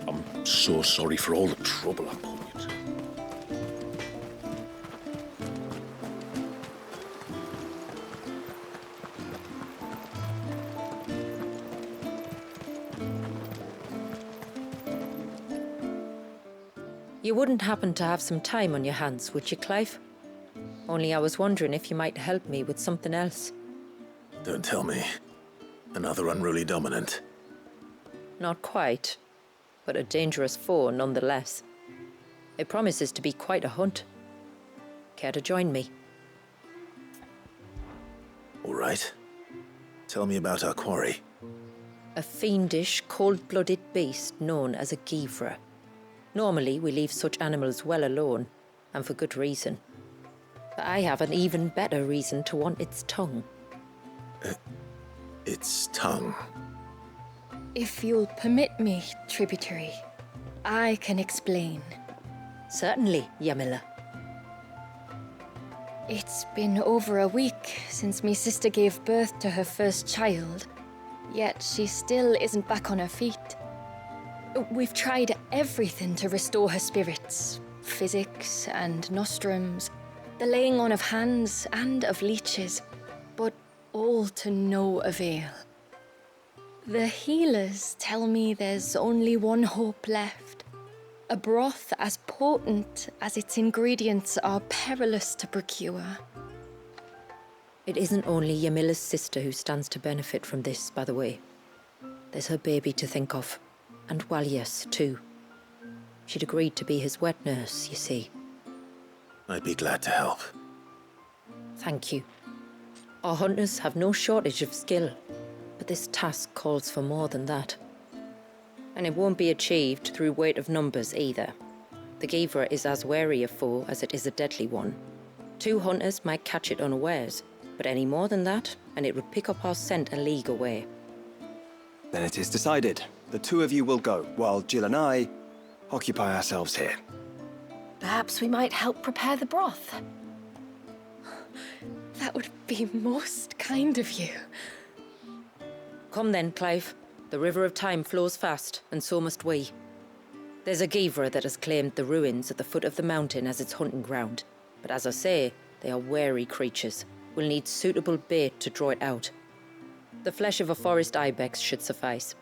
I'm so sorry for all the trouble I put you to. You wouldn't happen to have some time on your hands, would you, Clive? Only I was wondering if you might help me with something else. Don't tell me. Another unruly dominant. Not quite, but a dangerous foe nonetheless. It promises to be quite a hunt. Care to join me? All right. Tell me about our quarry. A fiendish, cold-blooded beast known as a Givra. Normally, we leave such animals well alone, and for good reason. But I have an even better reason to want its tongue. Its tongue. If you'll permit me, tributary, I can explain. Certainly, Yamila. It's been over a week since me sister gave birth to her first child, yet she still isn't back on her feet. We've tried everything to restore her spirits. Physics and nostrums, the laying on of hands and of leeches, but all to no avail. The healers tell me there's only one hope left. A broth as potent as its ingredients are perilous to procure. It isn't only Yamila's sister who stands to benefit from this, by the way. There's her baby to think of. And Walias, too. She'd agreed to be his wet nurse, you see. I'd be glad to help. Thank you. Our hunters have no shortage of skill, but this task calls for more than that. And it won't be achieved through weight of numbers either. The Givra is as wary a foe as it is a deadly one. 2 hunters might catch it unawares, but any more than that, and it would pick up our scent a league away. Then it is decided. The 2 of you will go, while Jill and I occupy ourselves here. Perhaps we might help prepare the broth. That would be most kind of you. Come then, Clive. The river of time flows fast, and so must we. There's a Givra that has claimed the ruins at the foot of the mountain as its hunting ground. But as I say, they are wary creatures. We'll need suitable bait to draw it out. The flesh of a forest ibex should suffice.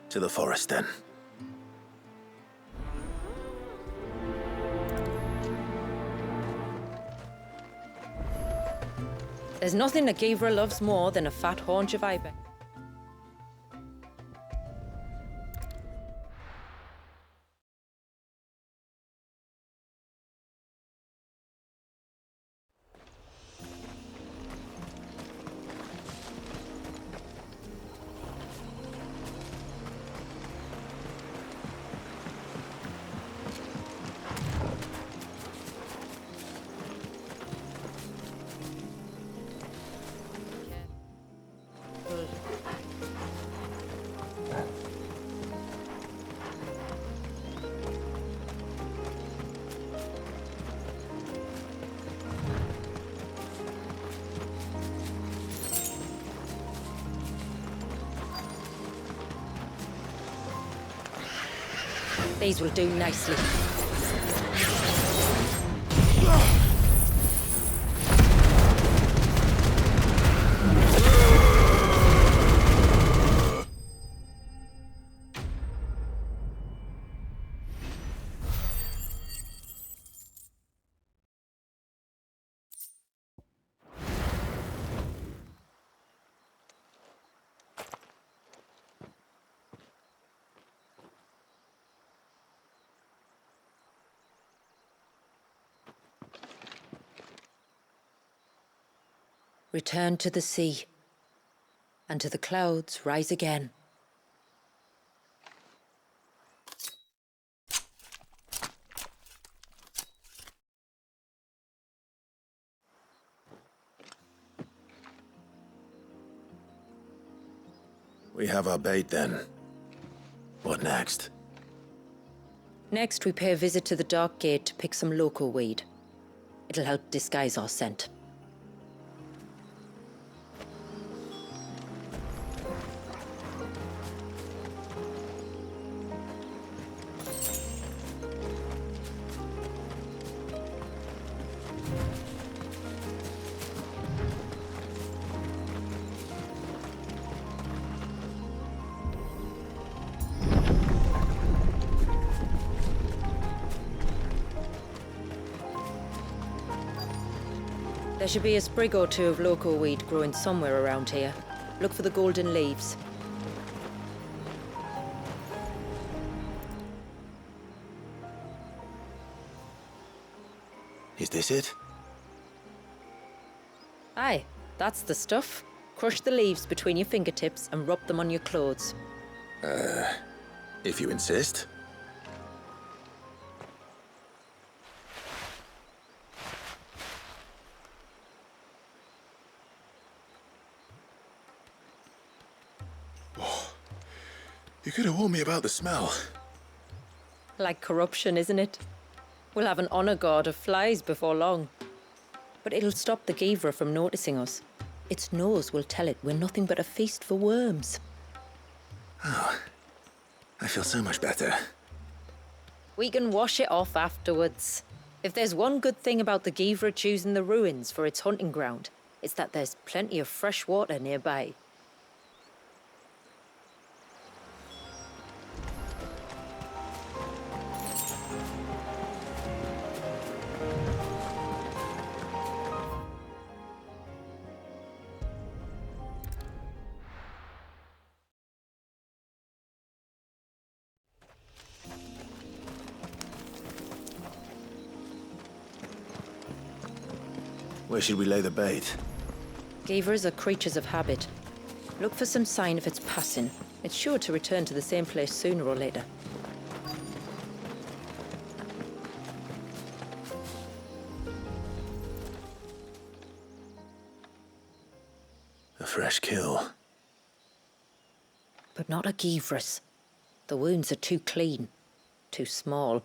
To the forest, then. There's nothing a Givra loves more than a fat haunch of ibex. These will do nicely. Return to the sea, and to the clouds rise again. We have our bait then. What next? Next, we pay a visit to the Dark Gate to pick some local weed. It'll help disguise our scent. There should be a sprig or two of local weed growing somewhere around here. Look for the golden leaves. Is this it? Aye, that's the stuff. Crush the leaves between your fingertips and rub them on your clothes. If you insist. You could have warned me about the smell. Like corruption, isn't it? We'll have an honor guard of flies before long. But it'll stop the Givra from noticing us. Its nose will tell it we're nothing but a feast for worms. I feel so much better. We can wash it off afterwards. If there's one good thing about the Givra choosing the ruins for its hunting ground, it's that there's plenty of fresh water nearby. Where should we lay the bait? Givras are creatures of habit. Look for some sign of its passing. It's sure to return to the same place sooner or later. A fresh kill. But not a Givras. The wounds are too clean, too small.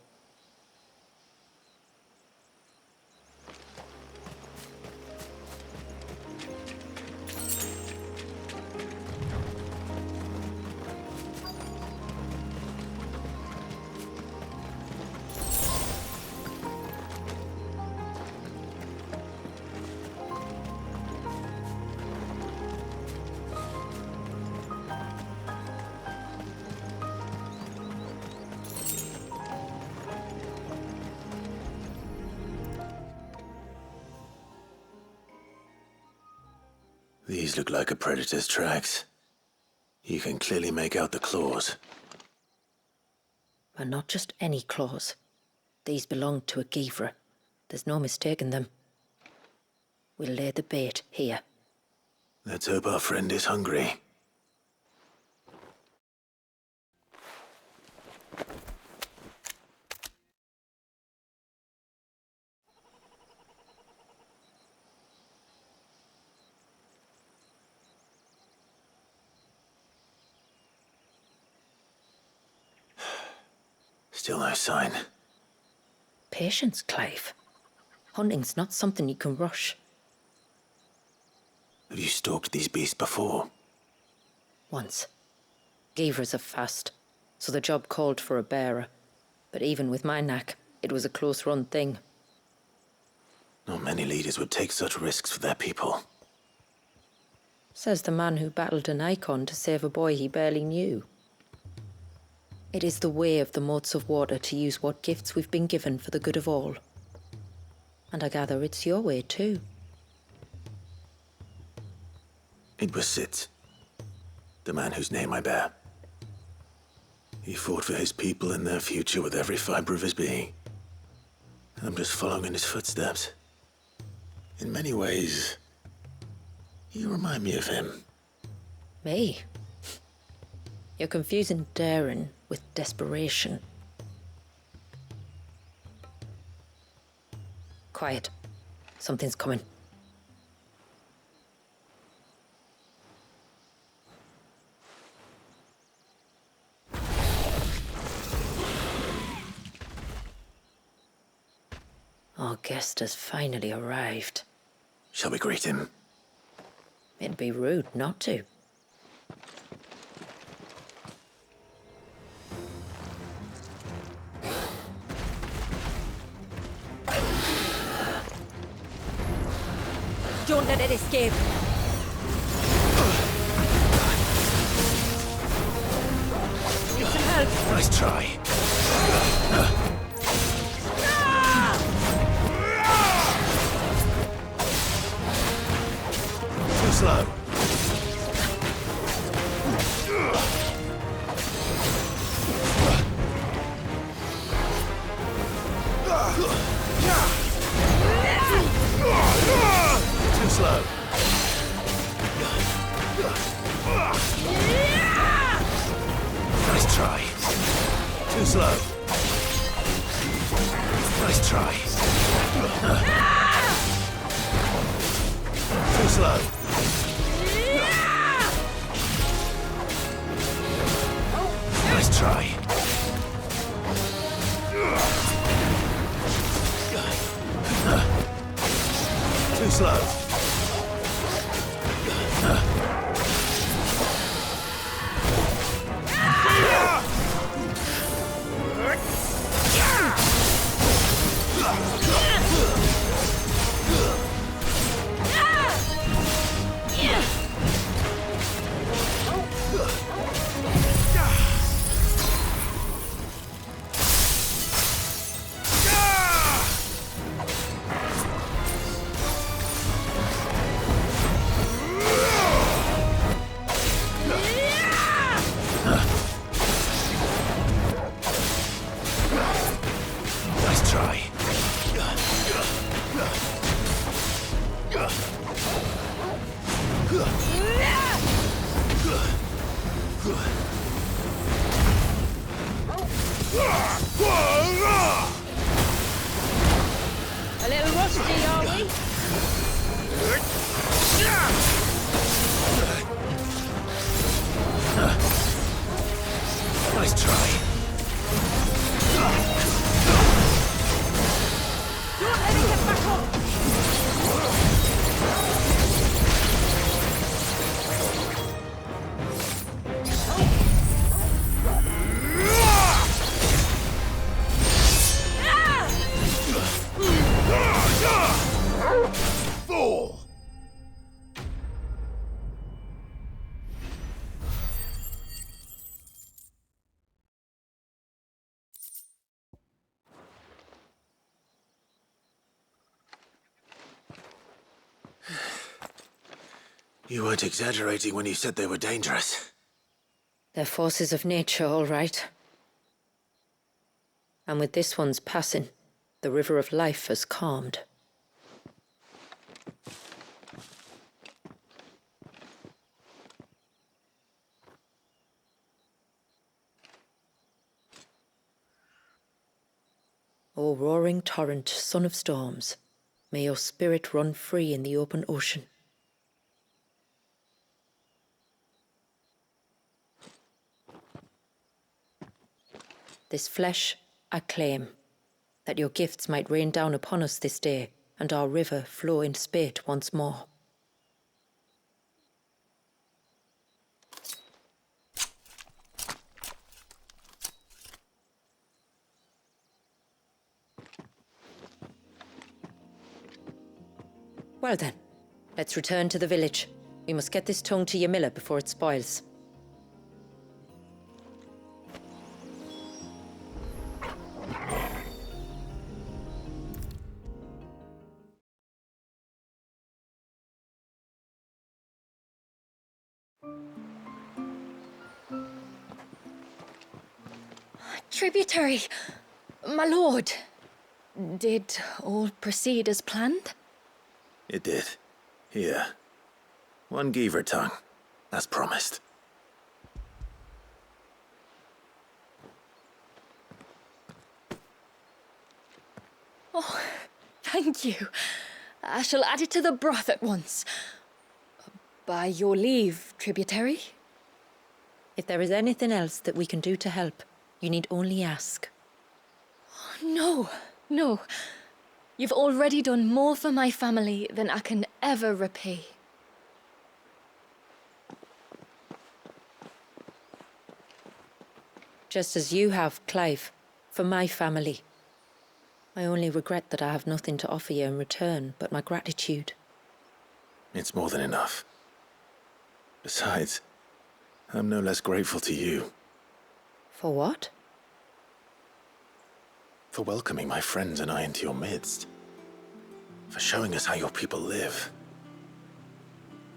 These look like a predator's tracks. You can clearly make out the claws. But not just any claws. These belong to a Givra. There's no mistaking them. We'll lay the bait here. Let's hope our friend is hungry. Still no sign. Patience, Clive. Hunting's not something you can rush. Have you stalked these beasts before? Once. Givras are fast, so the job called for a bearer. But even with my knack, it was a close-run thing. Not many leaders would take such risks for their people. Says the man who battled an icon to save a boy he barely knew. It is the way of the motes of water to use what gifts we've been given for the good of all. And I gather it's your way too. It was Sid, the man whose name I bear. He fought for his people and their future with every fiber of his being. I'm just following in his footsteps. In many ways, you remind me of him. Me? You're confusing daring with desperation. Quiet. Something's coming. Our guest has finally arrived. Shall we greet him? It'd be rude not to. Don't let it escape. Need some help. Nice try. Too slow. Too slow. Nice try. Too slow. Nice try. Too slow. Nice try. Too slow. Nice try. A little rusty, are we? Nice try. Don't let it get back up! Fool! You weren't exaggerating when you said they were dangerous. They're forces of nature, all right. And with this one's passing, the river of life has calmed. O roaring torrent, son of storms, may your spirit run free in the open ocean. This flesh I claim, that your gifts might rain down upon us this day, and our river flow in spate once more. Well then, let's return to the village. We must get this tongue to Yamila before it spoils. Tributary, my lord. Did all proceed as planned? It did. Here. One Geaver tongue. As promised. Oh, thank you. I shall add it to the broth at once. By your leave, tributary. If there is anything else that we can do to help, you need only ask. No, no. You've already done more for my family than I can ever repay. Just as you have, Clive, for my family. I only regret that I have nothing to offer you in return but my gratitude. It's more than enough. Besides, I'm no less grateful to you. For what? For welcoming my friends and I into your midst. For showing us how your people live.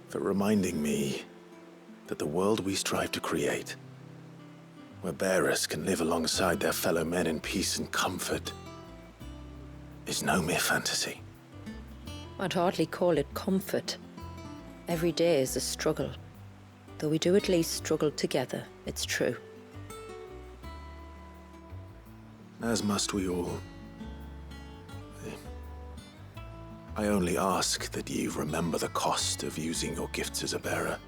For reminding me that the world we strive to create, where bearers can live alongside their fellow men in peace and comfort, is no mere fantasy. I'd hardly call it comfort. Every day is a struggle. Though we do at least struggle together, it's true. As must we all. I only ask that you remember the cost of using your gifts as a bearer.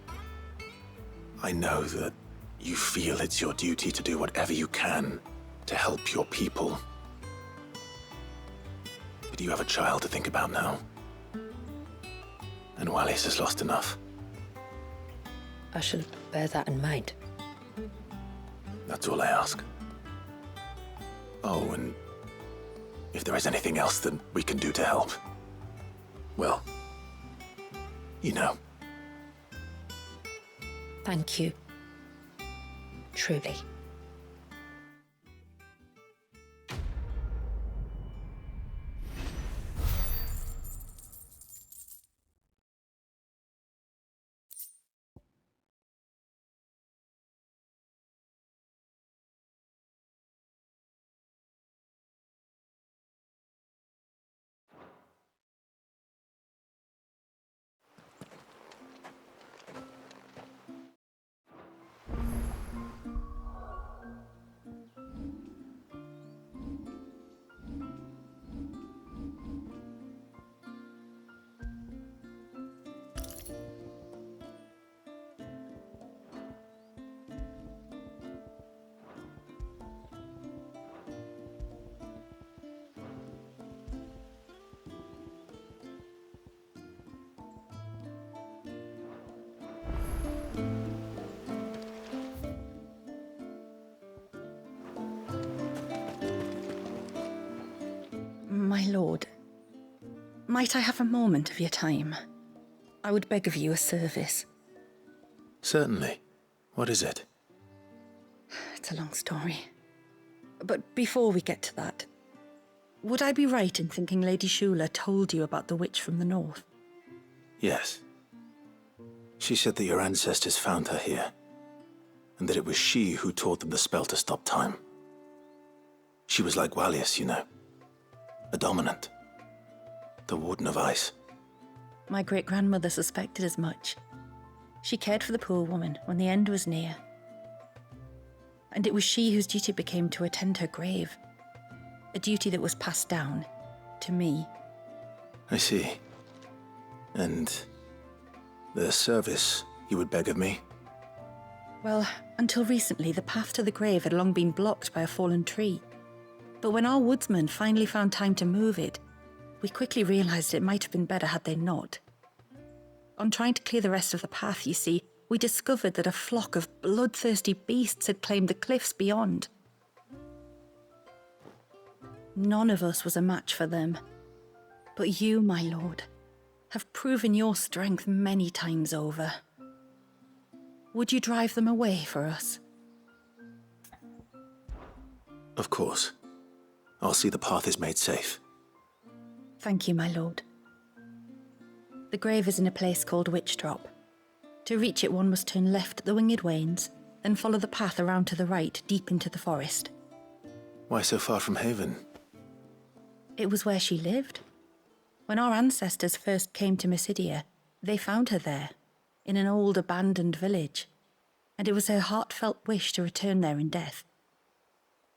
I know that you feel it's your duty to do whatever you can to help your people. But you have a child to think about now. And Wallis has lost enough. I shall bear that in mind. That's all I ask. Oh, and if there is anything else that we can do to help, well, you know. Thank you. Truly. My lord, might I have a moment of your time? I would beg of you a service. Certainly. What is it? It's a long story. But before we get to that, would I be right in thinking Lady Shula told you about the witch from the north? Yes. She said that your ancestors found her here, and that it was she who taught them the spell to stop time. She was like Wallis, you know. A dominant. The Warden of Ice. My great-grandmother suspected as much. She cared for the poor woman when the end was near. And it was she whose duty it became to attend her grave. A duty that was passed down to me. I see. And the service you would beg of me? Well, until recently, the path to the grave had long been blocked by a fallen tree. But when our woodsmen finally found time to move it, we quickly realized it might have been better had they not. On trying to clear the rest of the path, you see, we discovered that a flock of bloodthirsty beasts had claimed the cliffs beyond. None of us was a match for them. But you, my lord, have proven your strength many times over. Would you drive them away for us? Of course. I'll see the path is made safe. Thank you, my lord. The grave is in a place called Witch Drop. To reach it, one must turn left at the Winged Wains, then follow the path around to the right, deep into the forest. Why so far from Haven? It was where she lived. When our ancestors first came to Mysidia, they found her there, in an old abandoned village, and it was her heartfelt wish to return there in death.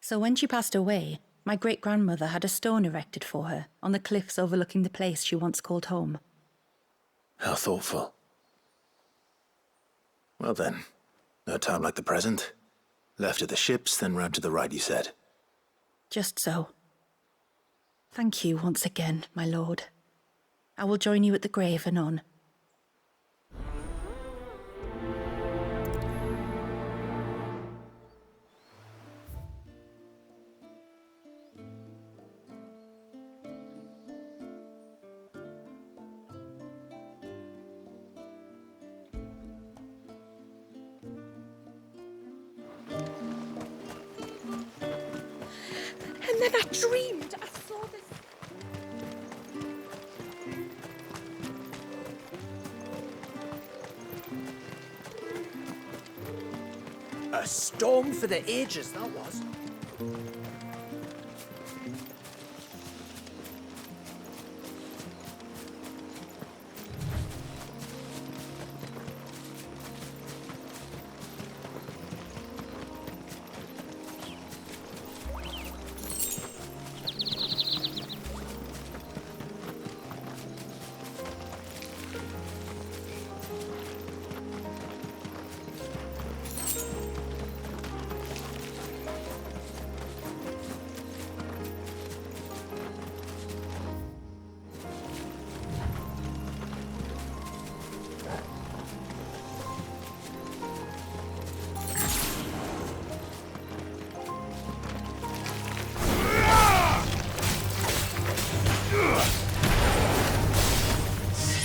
So when she passed away, my great-grandmother had a stone erected for her on the cliffs overlooking the place she once called home. How thoughtful. Well then, no time like the present. Left at the ships, then round to the right, you said. Just so. Thank you once again, my lord. I will join you at the grave anon. And then I dreamed I saw this. A storm for the ages, that was.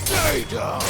Stay down!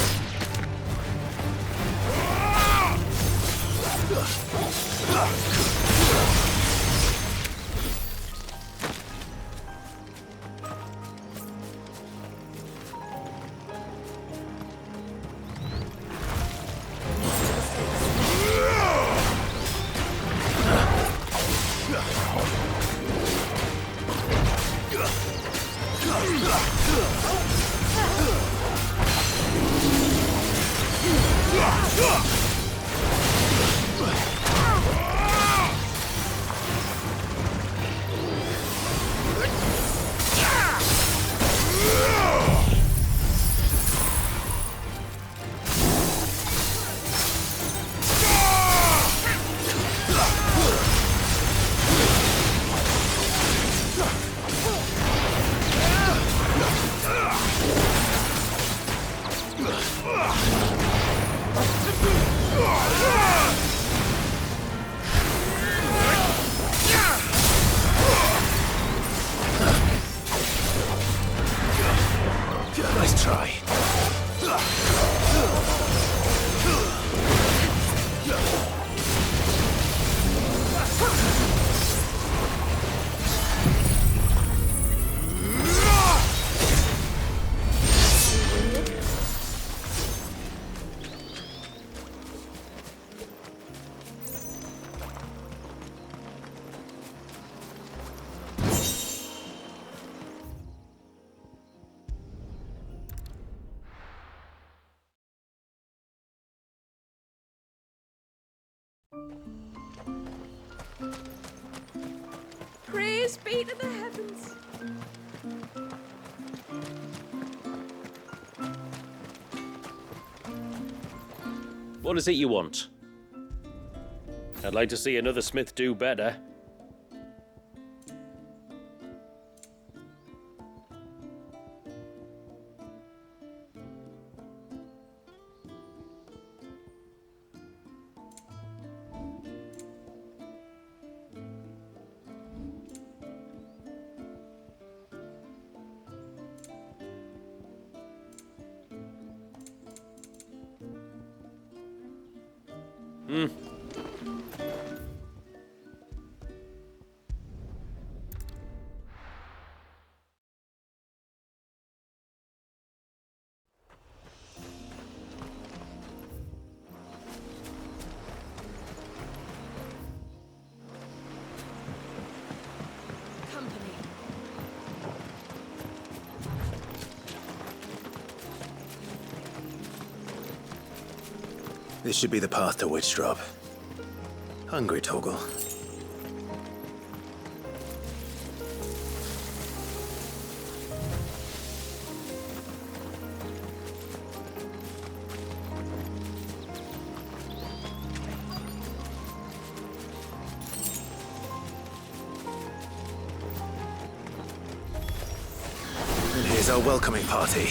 Nice try. Praise be to the heavens. What is it you want? I'd like to see another smith do better. Company. This should be the path to Witchdrop. Hungry, Torgal? our welcoming party.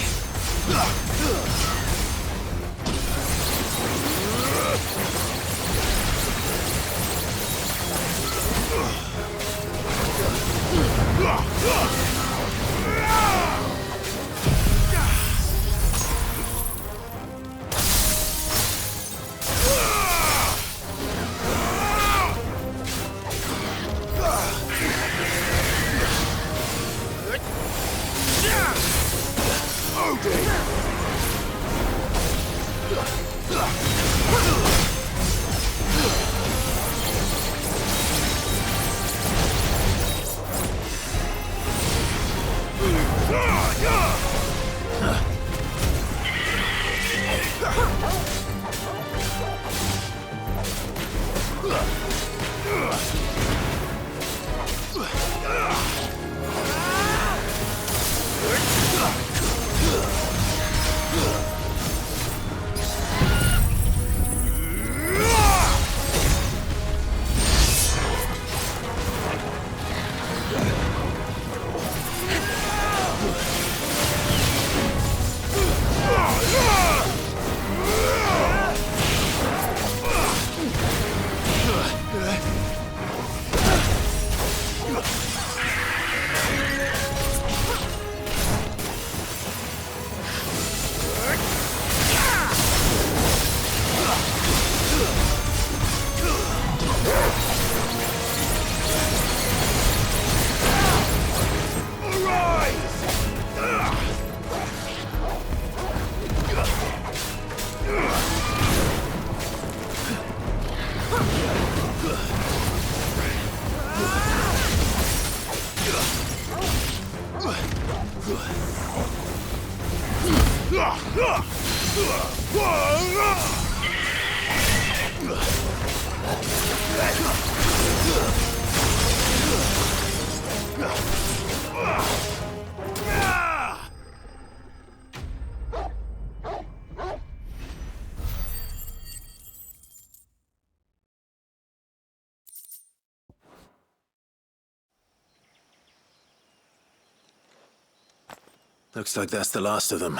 Looks like that's the last of them.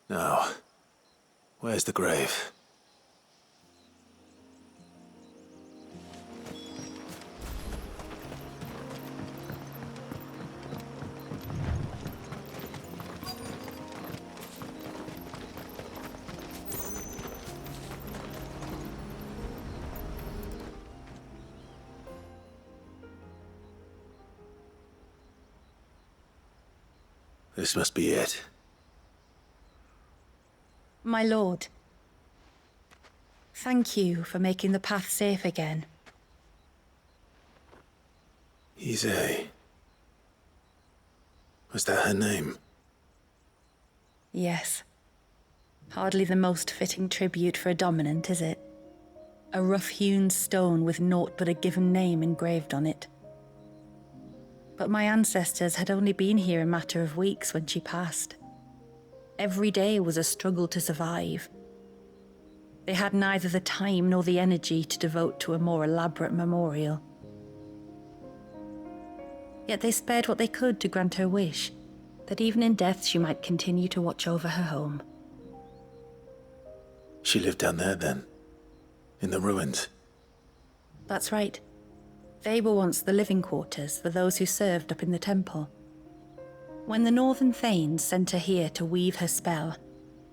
Now, where's the grave? This must be it. My lord, thank you for making the path safe again. Ise. Was that her name? Yes. Hardly the most fitting tribute for a dominant, is it? A rough-hewn stone with naught but a given name engraved on it. But my ancestors had only been here a matter of weeks when she passed. Every day was a struggle to survive. They had neither the time nor the energy to devote to a more elaborate memorial. Yet they spared what they could to grant her wish, that even in death she might continue to watch over her home. She lived down there then? In the ruins? That's right. They were once the living quarters for those who served up in the temple. When the Northern Thanes sent her here to weave her spell,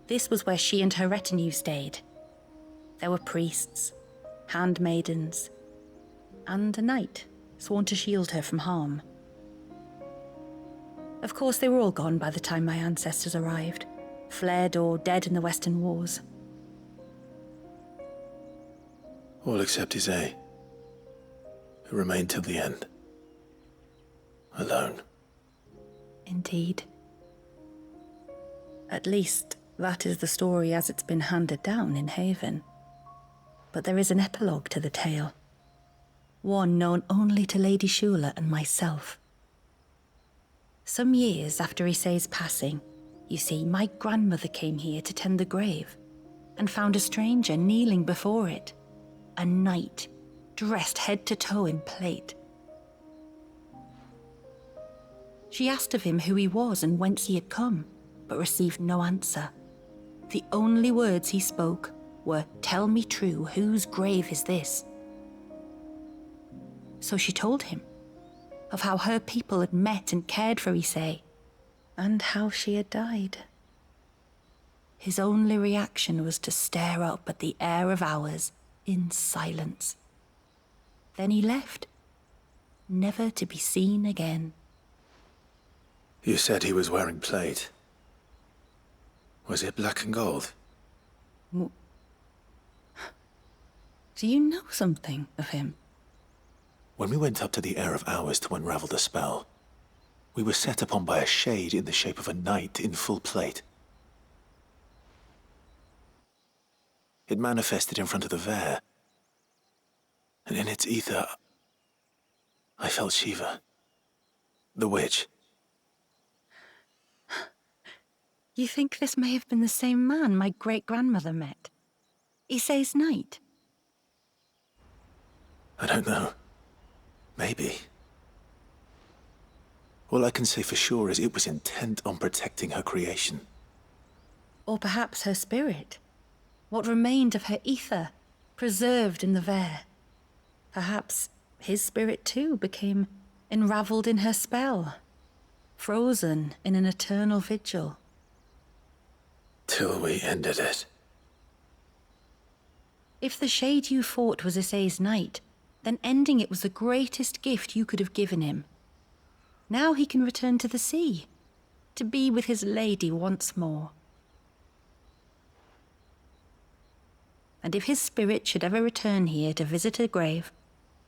this was where she and her retinue stayed. There were priests, handmaidens, and a knight sworn to shield her from harm. Of course, they were all gone by the time my ancestors arrived, fled or dead in the Western Wars. All except Ise, who remained till the end. Alone. Indeed. At least, that is the story as it's been handed down in Haven. But there is an epilogue to the tale. One known only to Lady Shula and myself. Some years after Ise's passing, you see, my grandmother came here to tend the grave, and found a stranger kneeling before it. A knight, dressed head to toe in plate. She asked of him who he was and whence he had come, but received no answer. The only words he spoke were, "Tell me true, whose grave is this?" So she told him of how her people had met and cared for Issei, and how she had died. His only reaction was to stare up at the air of hours in silence. Then he left, never to be seen again. You said he was wearing plate. Was it black and gold? Do you know something of him? When we went up to the Air of Hours to unravel the spell, we were set upon by a shade in the shape of a knight in full plate. It manifested in front of the Vare, and in its ether, I felt Shiva, the witch. You think this may have been the same man my great-grandmother met? Issei's knight? I don't know. Maybe. All I can say for sure is it was intent on protecting her creation. Or perhaps her spirit? What remained of her ether, preserved in the Vare? Perhaps his spirit too became enraveled in her spell, frozen in an eternal vigil. Till we ended it. If the shade you fought was Issei's knight, then ending it was the greatest gift you could have given him. Now he can return to the sea, to be with his lady once more. And if his spirit should ever return here to visit her grave,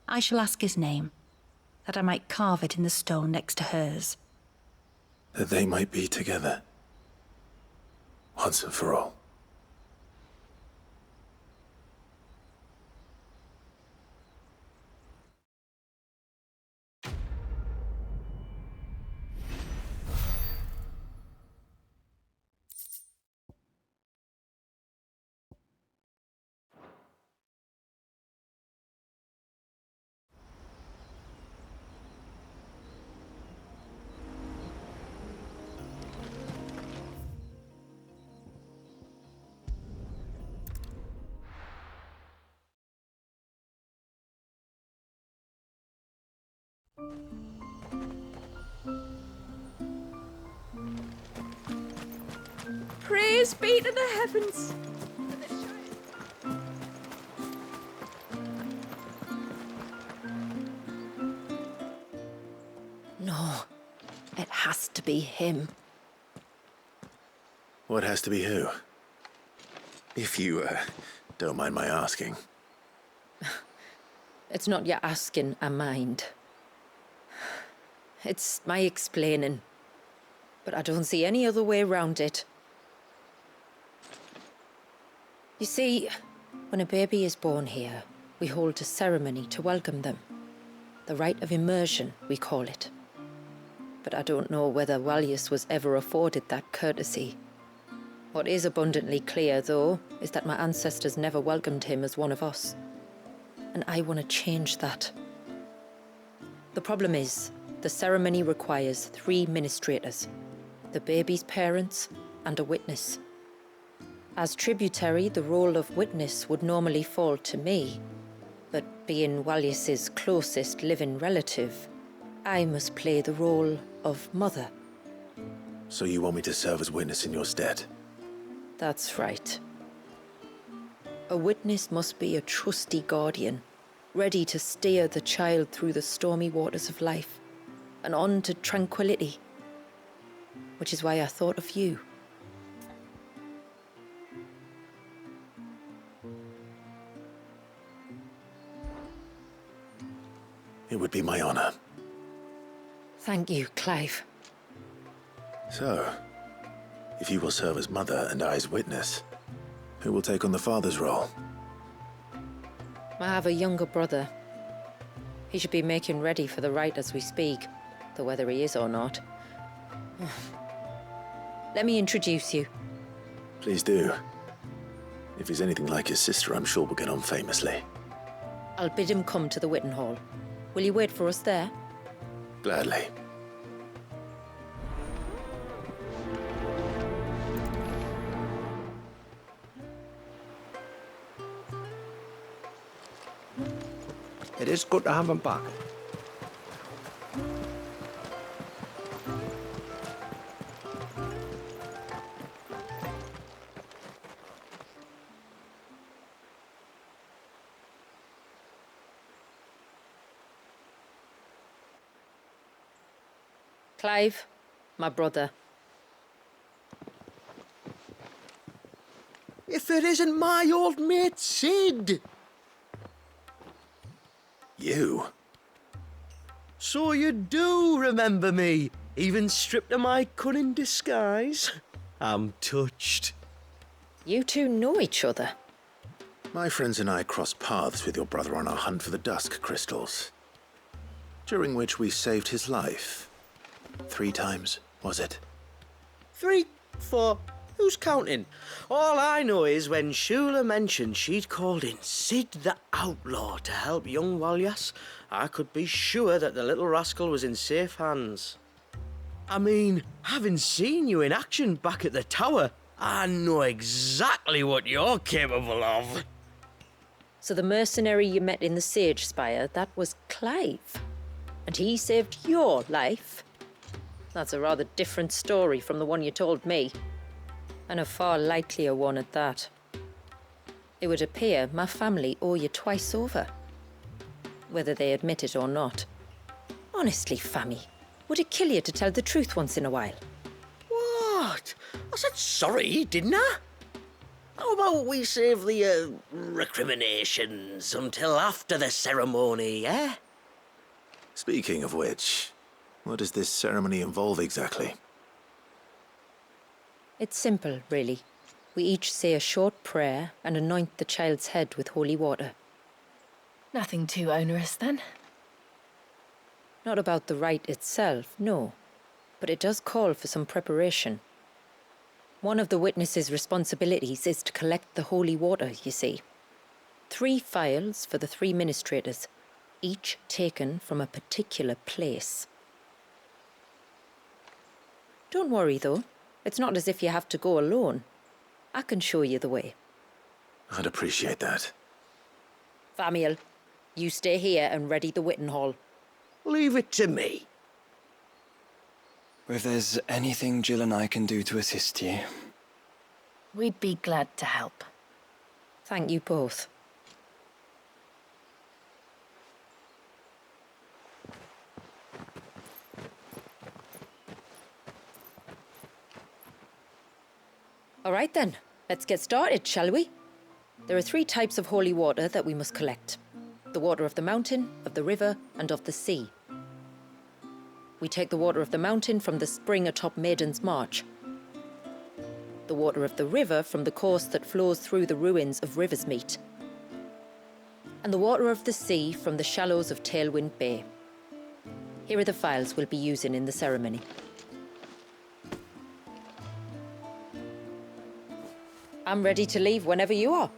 I shall ask his name, that I might carve it in the stone next to hers. That they might be together. Once and for all. Praise be to the heavens! No, it has to be him. What has to be who? If you, don't mind my asking. It's not your asking, I mind. It's my explaining. But I don't see any other way around it. You see, when a baby is born here, we hold a ceremony to welcome them. The rite of immersion, we call it. But I don't know whether Walius was ever afforded that courtesy. What is abundantly clear, though, is that my ancestors never welcomed him as one of us. And I want to change that. The problem is, the ceremony requires 3 ministrators, the baby's parents and a witness. As tributary, the role of witness would normally fall to me, but being Walius's closest living relative, I must play the role of mother. So you want me to serve as witness in your stead? That's right. A witness must be a trusty guardian, ready to steer the child through the stormy waters of life and on to tranquility. Which is why I thought of you. It would be my honor. Thank you, Clive. So, if you will serve as mother and I as witness, who will take on the father's role? I have a younger brother. He should be making ready for the rite as we speak, though whether he is or not. Let me introduce you. Please do. If he's anything like his sister, I'm sure we'll get on famously. I'll bid him come to the Witten Hall. Will you wait for us there? Gladly. It is good to have him back. Clive, my brother. If it isn't my old mate Sid! You? So you do remember me, even stripped of my cunning disguise? I'm touched. You two know each other. My friends and I crossed paths with your brother on our hunt for the dusk crystals, during which we saved his life. 3 times, was it? 3, 4, who's counting? All I know is when Shula mentioned she'd called in Sid the Outlaw to help young Walyas, I could be sure that the little rascal was in safe hands. I mean, having seen you in action back at the tower, I know exactly what you're capable of. So the mercenary you met in the Sage Spire, that was Clive. And he saved your life? That's a rather different story from the one you told me. And a far likelier one at that. It would appear my family owe you twice over. Whether they admit it or not. Honestly, Fammy, would it kill you to tell the truth once in a while? What? I said sorry, didn't I? How about we save the, recriminations until after the ceremony, eh? Speaking of which, what does this ceremony involve exactly? It's simple, really. We each say a short prayer and anoint the child's head with holy water. Nothing too onerous, then. Not about the rite itself, no. But it does call for some preparation. One of the witness's responsibilities is to collect the holy water, you see. 3 phials for the 3 ministrators, each taken from a particular place. Don't worry, though. It's not as if you have to go alone. I can show you the way. I'd appreciate that. Famiel, you stay here and ready the Witten Hall. Leave it to me. If there's anything Jill and I can do to assist you. We'd be glad to help. Thank you both. All right then, let's get started, shall we? There are 3 types of holy water that we must collect. The water of the mountain, of the river, and of the sea. We take the water of the mountain from the spring atop Maiden's March. The water of the river from the course that flows through the ruins of Riversmeet. And the water of the sea from the shallows of Tailwind Bay. Here are the phials we'll be using in the ceremony. I'm ready to leave whenever you are.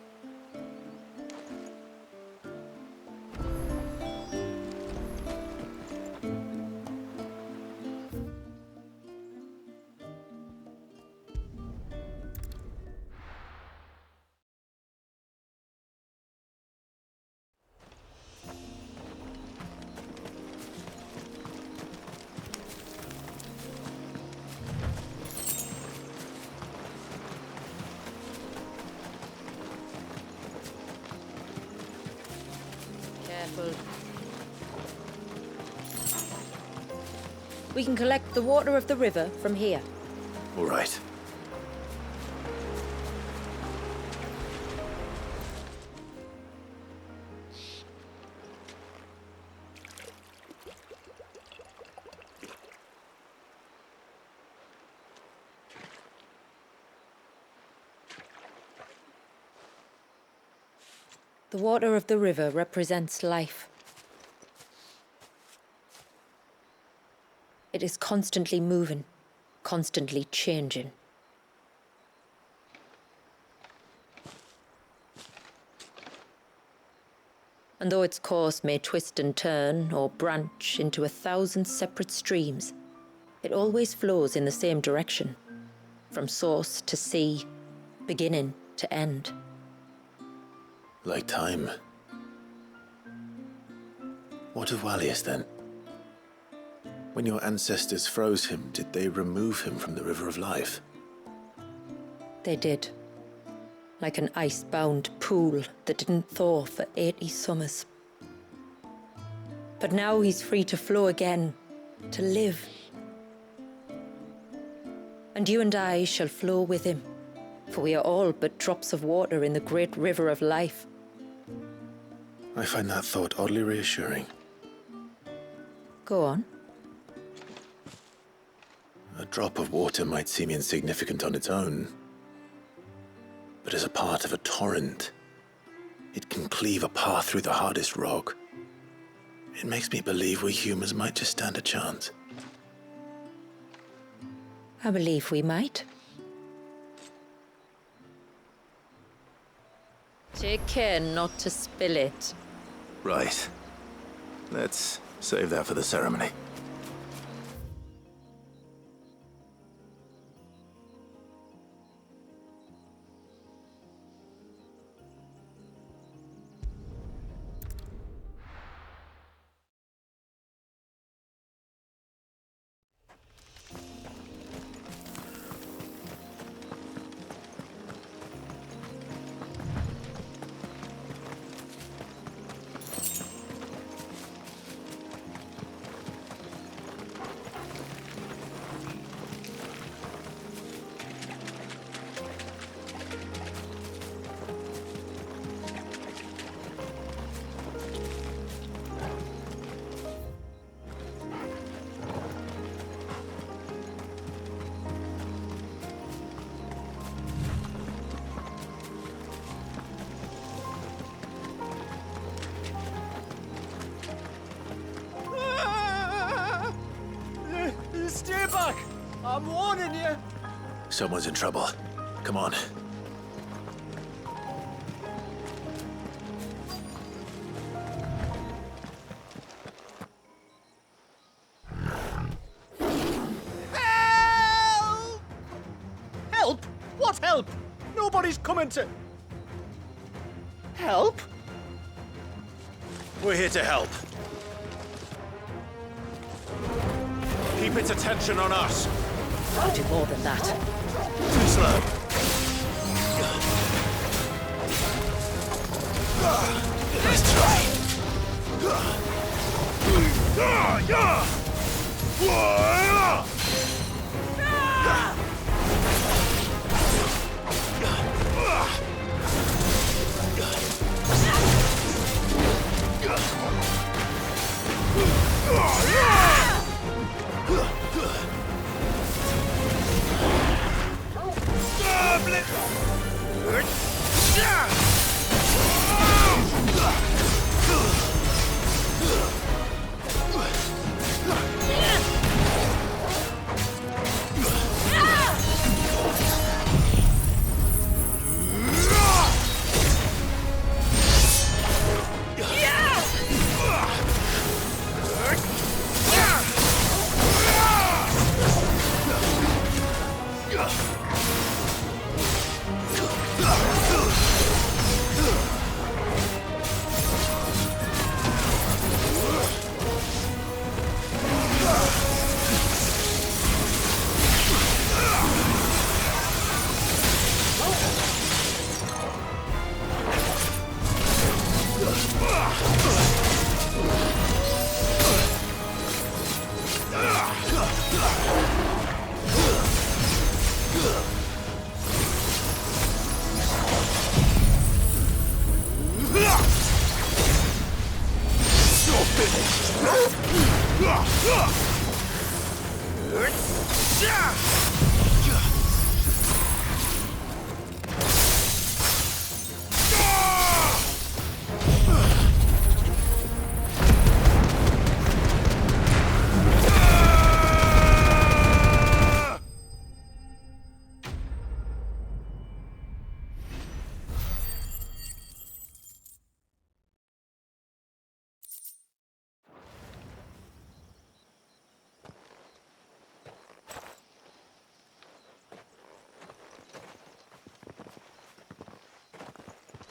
Careful. We can collect the water of the river from here. All right. The water of the river represents life. It is constantly moving, constantly changing. And though its course may twist and turn or branch into 1,000 separate streams, it always flows in the same direction, from source to sea, beginning to end. Like time. What of Wallius, then? When your ancestors froze him, did they remove him from the River of Life? They did. Like an ice-bound pool that didn't thaw for 80 summers. But now he's free to flow again, to live. And you and I shall flow with him, for we are all but drops of water in the great river of life. I find that thought oddly reassuring. Go on. A drop of water might seem insignificant on its own, but as a part of a torrent, it can cleave a path through the hardest rock. It makes me believe we humans might just stand a chance. I believe we might. Take care not to spill it. Right. Let's save that for the ceremony. Steer back! I'm warning you! Someone's in trouble. Come on. Help! Help? What help? Nobody's coming to... Help? We're here to help. Keep its attention on us. I'll do more than that. Too slow. Let's try.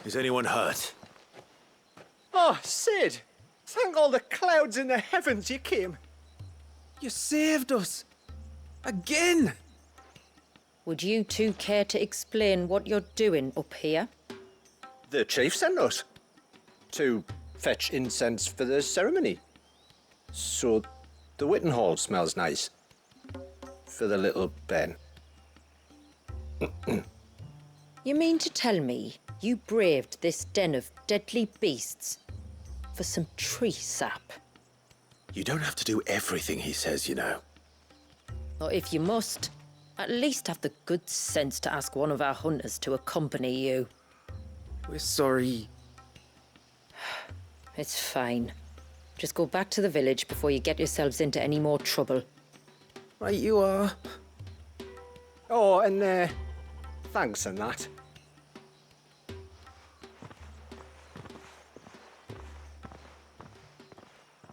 Is anyone hurt? Oh, Sid! Thank all the clouds in the heavens you came. You saved us. Again. Would you two care to explain what you're doing up here? The chief sent us to fetch incense for the ceremony. So the Witten Hall smells nice. For the little Ben. You mean to tell me you braved this den of deadly beasts for some tree sap? You don't have to do everything he says, you know. Or if you must, at least have the good sense to ask one of our hunters to accompany you. We're sorry. It's fine. Just go back to the village before you get yourselves into any more trouble. Right you are. Oh, and thanks and that.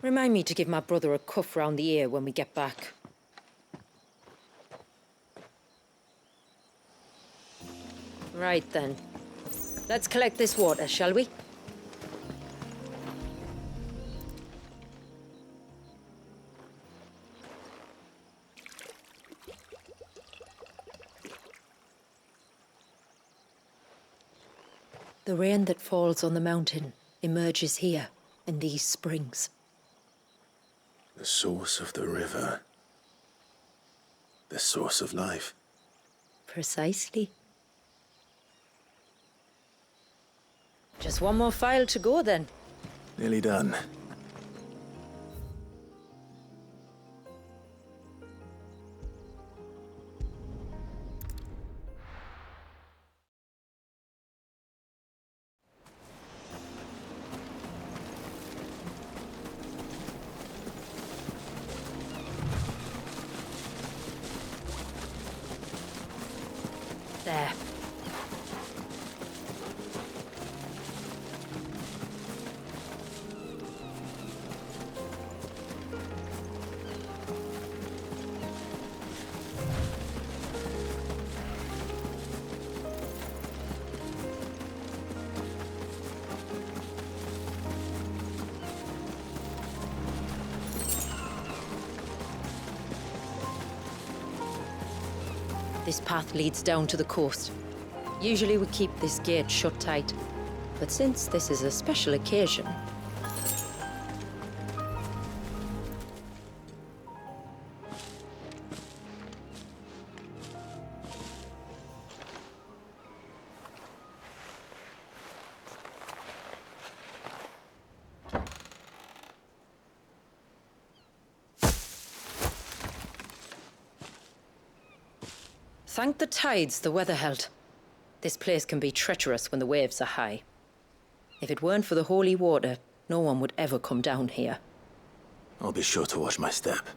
Remind me to give my brother a cuff round the ear when we get back. Right then. Let's collect this water, shall we? The rain that falls on the mountain emerges here in these springs. The source of the river. The source of life. Precisely. Just one more file to go then. Nearly done. There. This path leads down to the coast. Usually we keep this gate shut tight, but since this is a special occasion... Thank the tides the weather held. This place can be treacherous when the waves are high. If it weren't for the holy water, no one would ever come down here. I'll be sure to watch my step.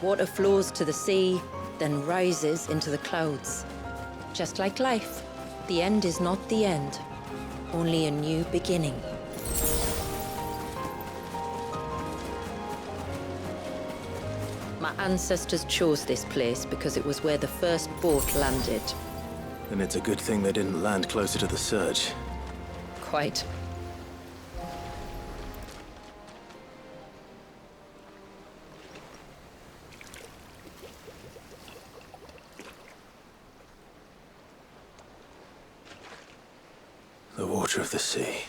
Water flows to the sea, then rises into the clouds. Just like life, the end is not the end, only a new beginning. My ancestors chose this place because it was where the first boat landed. And it's a good thing they didn't land closer to the surge. Quite. The water of the sea.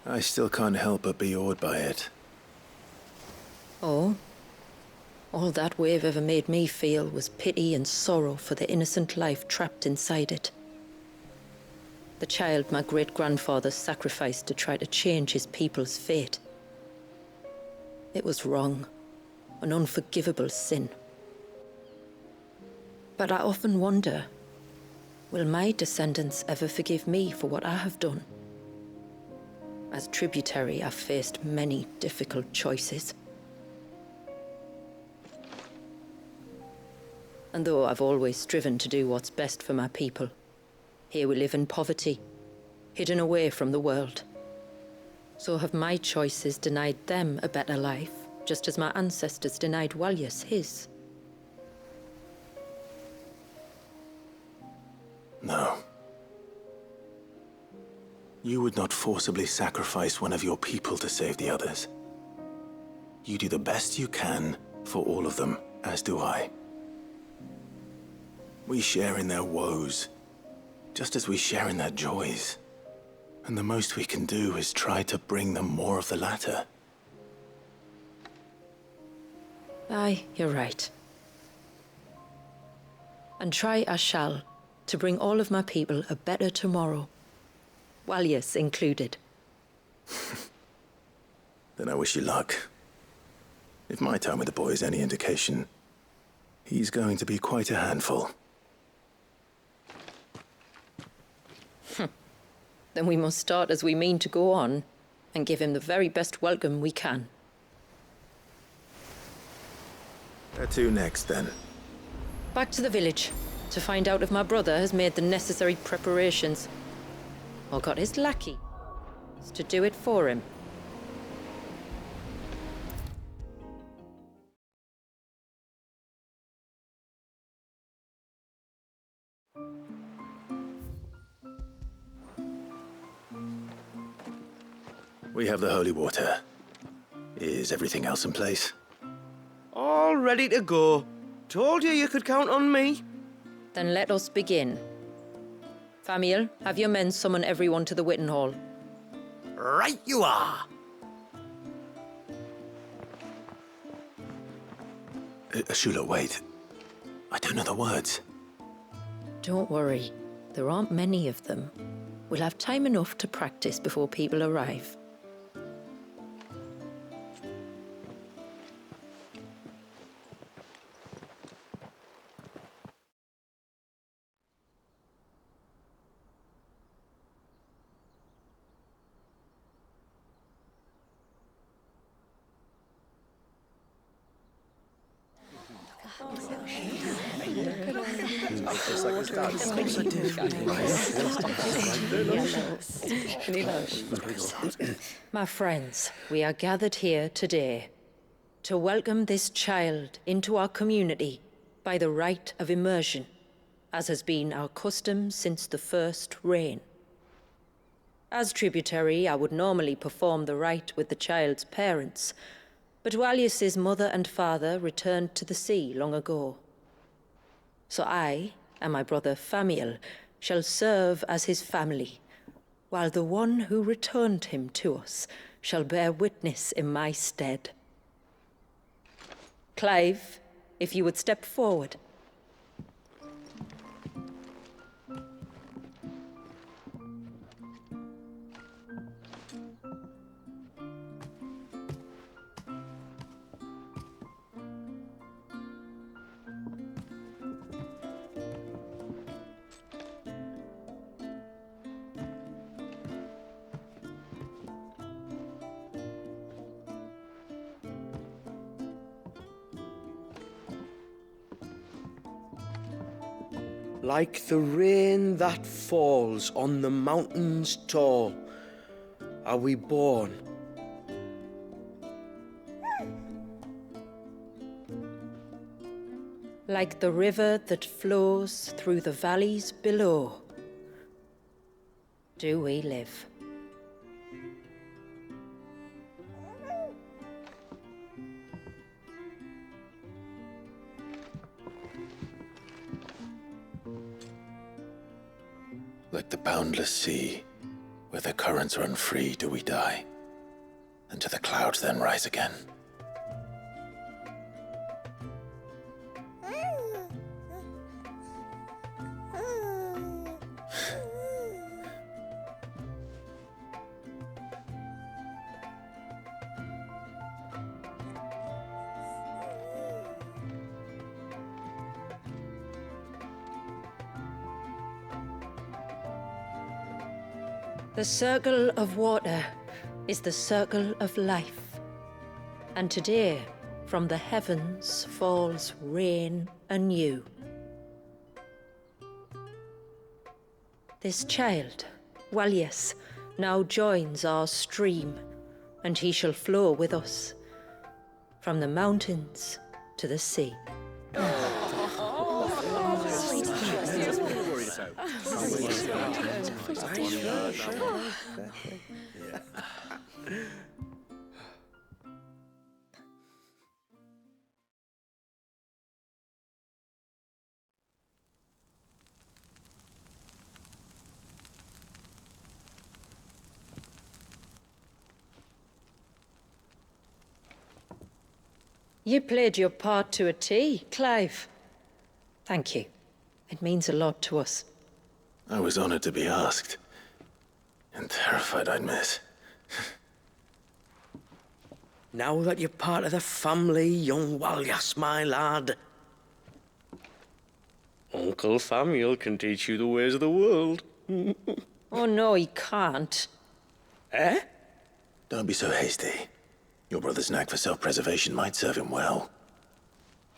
I still can't help but be awed by it. Oh? All that wave ever made me feel was pity and sorrow for the innocent life trapped inside it. The child my great-grandfather sacrificed to try to change his people's fate. It was wrong, an unforgivable sin. But I often wonder, will my descendants ever forgive me for what I have done? As tributary, I've faced many difficult choices. And though I've always striven to do what's best for my people, Here we live in poverty, hidden away from the world. So have my choices denied them a better life, just as my ancestors denied Walyas his? No. You would not forcibly sacrifice one of your people to save the others. You do the best you can for all of them, as do I. We share in their woes, just as we share in their joys. And the most we can do is try to bring them more of the latter. Aye, you're right. And try I shall, to bring all of my people a better tomorrow. Walyas included. Then I wish you luck. If my time with the boy is any indication, he's going to be quite a handful. Then we must start as we mean to go on, and give him the very best welcome we can. Where to next, then? Back to the village, to find out if my brother has made the necessary preparations. Or got his lackey to do it for him. We have the holy water. Is everything else in place? All ready to go. Told you could count on me. Then let us begin. Famiel, have your men summon everyone to the Witten Hall. Right you are. Shula, wait. I don't know the words. Don't worry, there aren't many of them. We'll have time enough to practice before people arrive. My friends, we are gathered here today to welcome this child into our community by the rite of immersion, as has been our custom since the first reign. As tributary, I would normally perform the rite with the child's parents, but Walyas's mother and father returned to the sea long ago. So I and my brother Famiel shall serve as his family, while the one who returned him to us shall bear witness in my stead. Clive, if you would step forward. Like the rain that falls on the mountains tall, are we born. Like the river that flows through the valleys below, do we live. Like the boundless sea, where the currents run free, do we die, and to the clouds then rise again. The circle of water is the circle of life. And today, from the heavens falls rain anew. This child, Walias, now joins our stream, and he shall flow with us, from the mountains to the sea. You played your part to a T, Clive. Thank you. It means a lot to us. I was honored to be asked. And terrified I'd miss. Now that you're part of the family, young Walyas, my lad. Uncle Samuel can teach you the ways of the world. Oh no, he can't. Eh? Don't be so hasty. Your brother's knack for self-preservation might serve him well.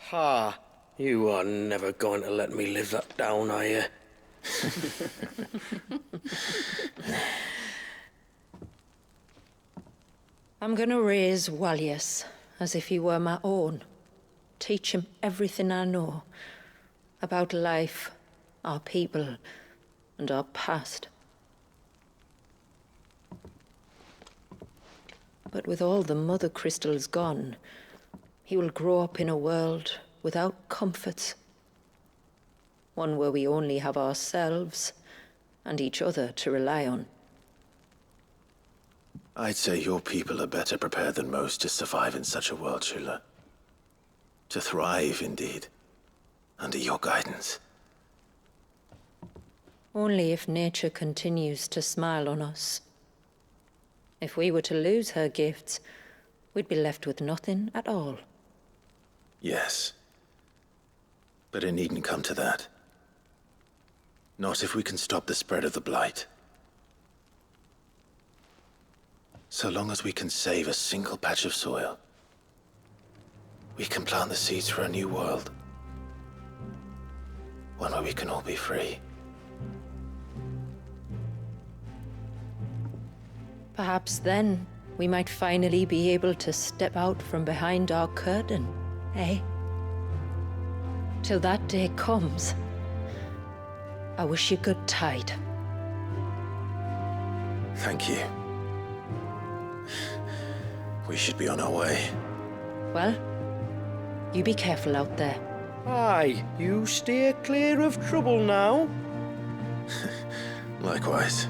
Ha! You are never going to let me live that down, are you? I'm gonna raise Walias as if he were my own. Teach him everything I know about life, our people, and our past. But with all the mother crystals gone, he will grow up in a world without comforts. One where we only have ourselves and each other to rely on. I'd say your people are better prepared than most to survive in such a world, Shula. To thrive, indeed, under your guidance. Only if nature continues to smile on us. If we were to lose her gifts, we'd be left with nothing at all. Yes. But it needn't come to that. Not if we can stop the spread of the Blight. So long as we can save a single patch of soil, we can plant the seeds for a new world. One where we can all be free. Perhaps then we might finally be able to step out from behind our curtain, eh? Till that day comes, I wish you good tide. Thank you. We should be on our way. Well, you be careful out there. Aye, you steer clear of trouble now. Likewise.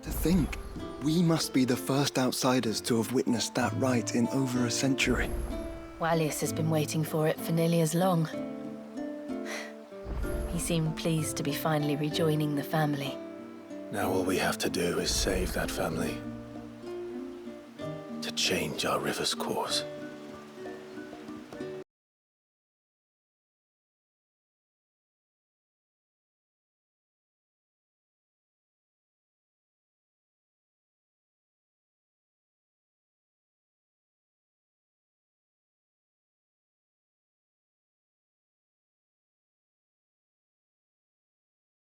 To think, we must be the first outsiders to have witnessed that rite in over a century. Walias has been waiting for it for nearly as long. He seemed pleased to be finally rejoining the family. Now all we have to do is save that family. To change our river's course.